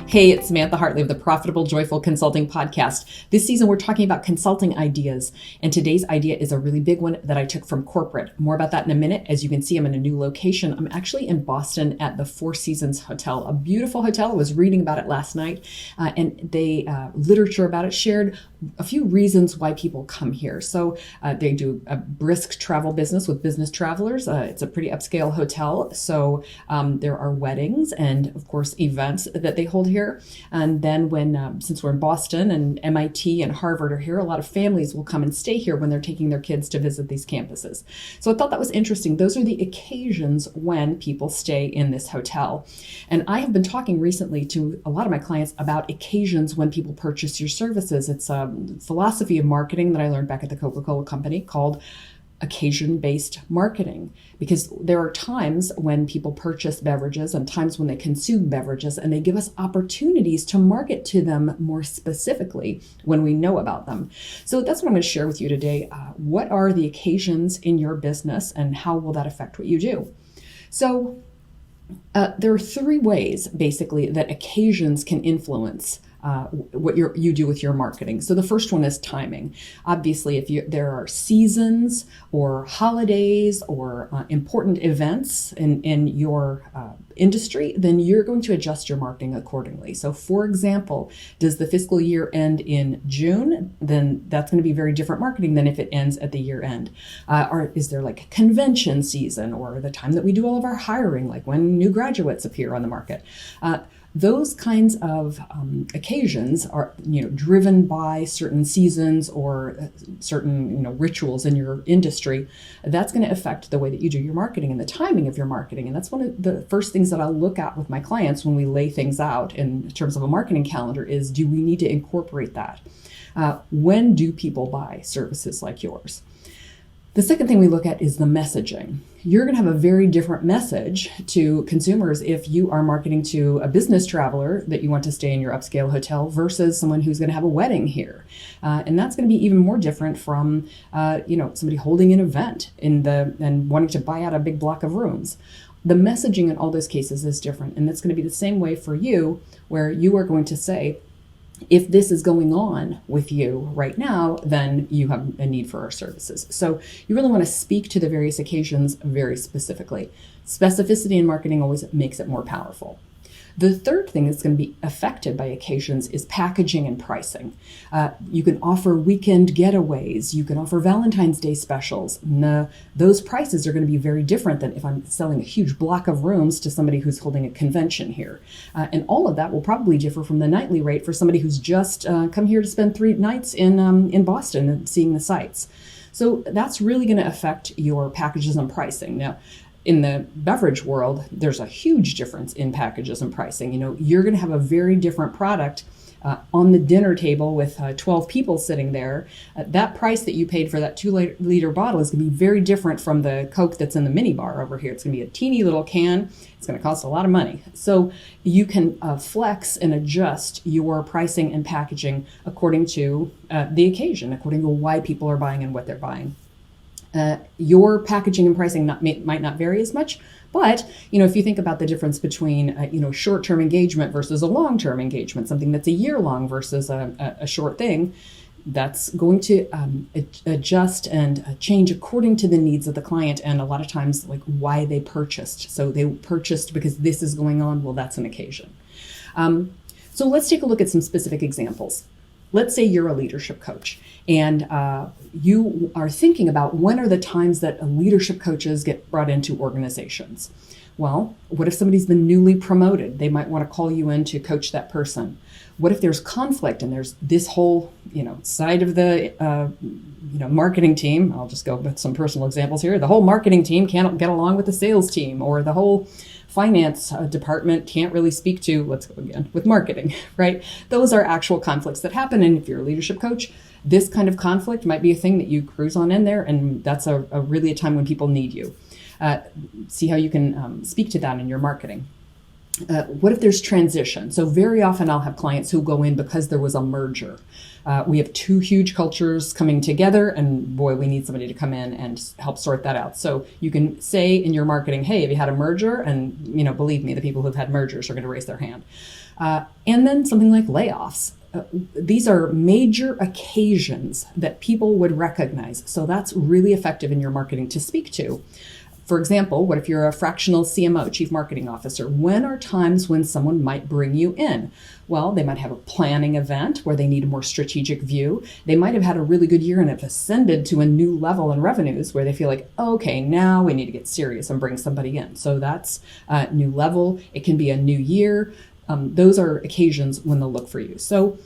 Hey, it's Samantha Hartley of the Profitable Joyful Consulting Podcast. This season, we're talking about consulting ideas. And today's idea is a really big one that I took from corporate. More about that in a minute. As you can see, I'm in a new location. I'm actually in Boston at the Four Seasons Hotel, a beautiful hotel. I was reading about it last night, and they literature about it shared a few reasons why people come here. So they do a brisk travel business with business travelers. It's a pretty upscale hotel. So there are weddings and, of course, events that they hold here. And then since we're in Boston and MIT and Harvard are here, a lot of families will come and stay here when they're taking their kids to visit these campuses. So I thought that was interesting. Those are the occasions when people stay in this hotel. And I have been talking recently to a lot of my clients about occasions when people purchase your services. It's a philosophy of marketing that I learned back at the Coca-Cola Company called occasion-based marketing, because there are times when people purchase beverages and times when they consume beverages, and they give us opportunities to market to them more specifically when we know about them. So that's what I'm going to share with you today. What are the occasions in your business and how will that affect what you do? So there are three ways basically that occasions can influence what you do with your marketing. So the first one is timing. Obviously, if there are seasons or holidays or important events in your industry, then you're going to adjust your marketing accordingly. So for example, does the fiscal year end in June? Then that's going to be very different marketing than if it ends at the year end. Or is there like convention season or the time that we do all of our hiring, like when new graduates appear on the market? Those kinds of occasions are, driven by certain seasons or certain, rituals in your industry. That's going to affect the way that you do your marketing and the timing of your marketing. And that's one of the first things that I'll look at with my clients when we lay things out in terms of a marketing calendar is, do we need to incorporate that? When do people buy services like yours? The second thing we look at is the messaging. You're going to have a very different message to consumers if you are marketing to a business traveler that you want to stay in your upscale hotel versus someone who's going to have a wedding here. And that's going to be even more different from, somebody holding an event and wanting to buy out a big block of rooms. The messaging in all those cases is different. And that's going to be the same way for you, where you are going to say, if this is going on with you right now, then you have a need for our services. So you really want to speak to the various occasions very specifically. Specificity in marketing always makes it more powerful. The third thing that's going to be affected by occasions is packaging and pricing. You can offer weekend getaways. You can offer Valentine's Day specials. Those prices are going to be very different than if I'm selling a huge block of rooms to somebody who's holding a convention here. And all of that will probably differ from the nightly rate for somebody who's just come here to spend 3 nights in Boston and seeing the sights. So that's really going to affect your packages and pricing. Now, in the beverage world, there's a huge difference in packages and pricing. You're going to have a very different product on the dinner table with 12 people sitting there. That price that you paid for that 2-liter bottle is going to be very different from the Coke that's in the mini bar over here. It's going to be a teeny little can. It's going to cost a lot of money. So you can flex and adjust your pricing and packaging according to the occasion, according to why people are buying and what they're buying. Your packaging and pricing might not vary as much, but if you think about the difference between short-term engagement versus a long-term engagement, something that's a year long versus a short thing, that's going to adjust and change according to the needs of the client, and a lot of times like why they purchased. So they purchased because this is going on. Well, that's an occasion. So let's take a look at some specific examples. Let's say you're a leadership coach and you are thinking about when are the times that leadership coaches get brought into organizations. Well, what if somebody's been newly promoted? They might want to call you in to coach that person. What if there's conflict and there's this whole, side of the, marketing team? I'll just go with some personal examples here. The whole marketing team can't get along with the sales team, or the whole finance department can't really speak to, let's go again, with marketing, right? Those are actual conflicts that happen. And if you're a leadership coach, this kind of conflict might be a thing that you cruise on in there. And that's a really a time when people need you. See how you can speak to that in your marketing. What if there's transition? So very often I'll have clients who go in because there was a merger. We have two huge cultures coming together, and boy, we need somebody to come in and help sort that out. So you can say in your marketing, hey, have you had a merger? And believe me, the people who've had mergers are going to raise their hand. And then something like layoffs. These are major occasions that people would recognize. So that's really effective in your marketing to speak to. For example, what if you're a fractional CMO, Chief Marketing Officer? When are times when someone might bring you in? Well, they might have a planning event where they need a more strategic view. They might have had a really good year and have ascended to a new level in revenues where they feel like, okay, now we need to get serious and bring somebody in. So that's a new level. It can be a new year. Those are occasions when they'll look for you. So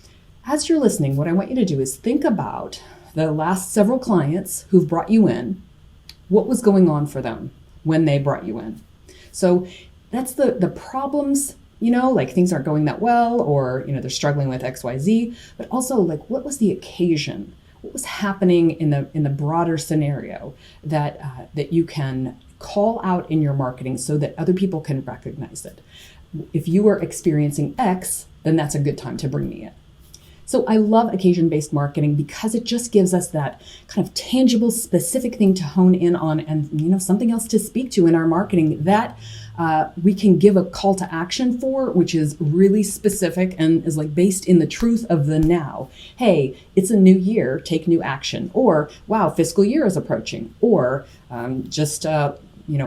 as you're listening, what I want you to do is think about the last several clients who've brought you in. What was going on for them when they brought you in? So that's the problems, like things aren't going that well, or, they're struggling with XYZ, but also like, what was the occasion? What was happening in the broader scenario that you can call out in your marketing so that other people can recognize it? If you are experiencing X, then that's a good time to bring me in. So I love occasion-based marketing because it just gives us that kind of tangible, specific thing to hone in on, and something else to speak to in our marketing that we can give a call to action for, which is really specific and is like based in the truth of the now. Hey, it's a new year, take new action. Or, wow, fiscal year is approaching. Or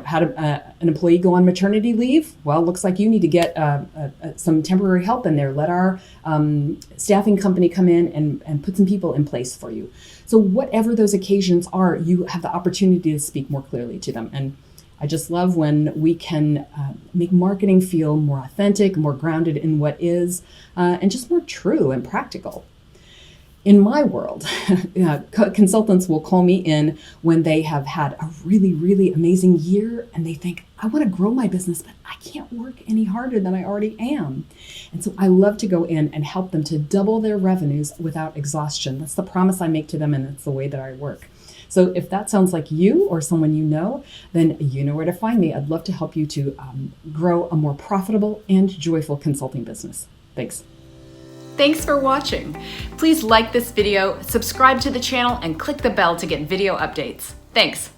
had an employee go on maternity leave? Well, looks like you need to get some temporary help in there. Let our staffing company come in and put some people in place for you. So whatever those occasions are, you have the opportunity to speak more clearly to them. And I just love when we can make marketing feel more authentic, more grounded in what is, and just more true and practical. In my world, consultants will call me in when they have had a really, really amazing year and they think, I want to grow my business, but I can't work any harder than I already am. And so I love to go in and help them to double their revenues without exhaustion. That's the promise I make to them, and it's the way that I work. So if that sounds like you or someone you know, then you know where to find me. I'd love to help you to grow a more profitable and joyful consulting business. Thanks. Thanks for watching. Please like this video, subscribe to the channel, and click the bell to get video updates. Thanks.